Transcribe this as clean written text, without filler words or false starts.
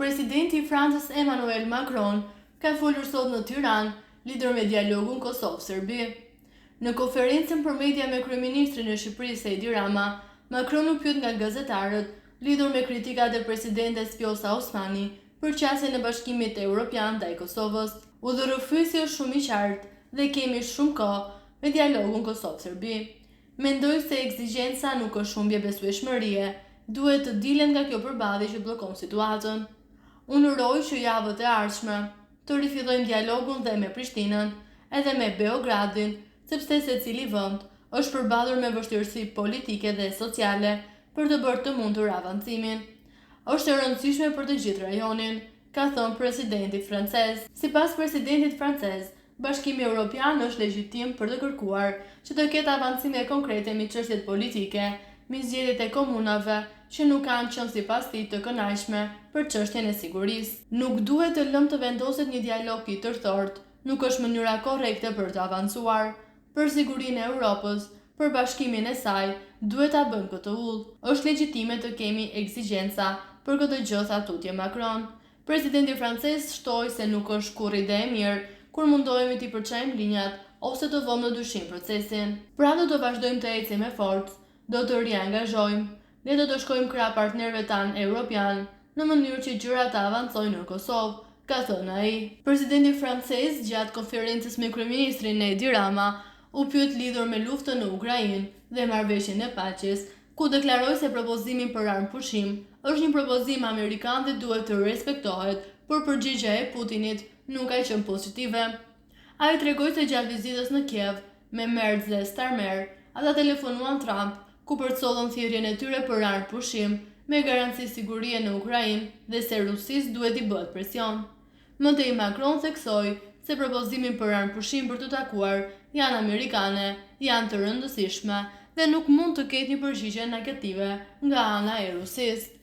Presidenti i Francës Emmanuel Macron ka folur sot në Tiranë lidhur me dialogun Kosovë-Serbi. Në konferencën për media me kryeministrin e Shqipërisë Edi Rama, Macron u pyet nga gazetarët lidhur me kritikat e presidentes Vjosa Osmani për qasjen e Bashkimit Evropian ndaj Kosovës. Udhërrëfyesi është shumë i qartë dhe kemi shumë kohë me dialogun Kosovë-Serbi. Mendoj se ekzigjenca nuk është humbje besueshmërie, duhet të dilen nga kjo përballje që bllokon situatën. Unë uroj që javët e ardhshme të rifillojmë dialogun dhe me Prishtinën, edhe me Beogradin, sepse secili vend është përballur me vështirësi politike dhe sociale për të bërë të mundur avancimin. Është e rëndësishme për të gjithë rajonin, ka thënë presidenti francez. Sipas presidentit francez, Bashkimi Evropian është legjitim për të kërkuar që të ketë avancime konkrete mbi çështjet politike, mbi zgjedhjet e komunave që nuk kanë qenë sipas tij të kënaqshme për çështjen e sigurisë. Nuk duhet të lëmë të vendoset një dialog i tërthort, nuk është mënyra korrekte për të avancuar. Për sigurinë e Europës, për bashkimin e saj, duhet ta bëjmë këtë udhë. Është legjitime të kemi ekzigjenca për këtë gjë, tha tutje Macron. Presidenti francez shtoi se nuk është kurrë ide e mirë kur mundohemi t'i përçojmë linjat ose të vëmë në dyshim procesin. Pra do të vazhdojmë të ecim me forcë, do të riangazhojmë, ne do të shkojmë krah partnerëve tanë evropian në mënyrë që gjërat të avancojnë në Kosovë, ka thënë ai. Presidenti francez gjatë konferencës me kryeministrin Edi Rama u pyet lidhur me luftën në Ukrainë dhe marrëveshjen e paqes, ku deklaroi se propozimi për armë pushim është një propozim amerikan dhe duhet të respektohet, por përgjigjja e Putinit nuk ka qenë pozitive. Ai tregoi se gjatë vizitës në Kiev me Merz dhe Starmer, ata telefonuan Trump, ku përcollën thirrjen e tyre për armë pushim me garanci sigurie në Ukrainë dhe se Rusisë duhet i bëhet presion. Mëtej Macron theksoi se propozimin për armë pushim për të takuar janë amerikane, janë të rëndësishme dhe nuk mund të ketë një përgjigje negative nga ana e Rusisë.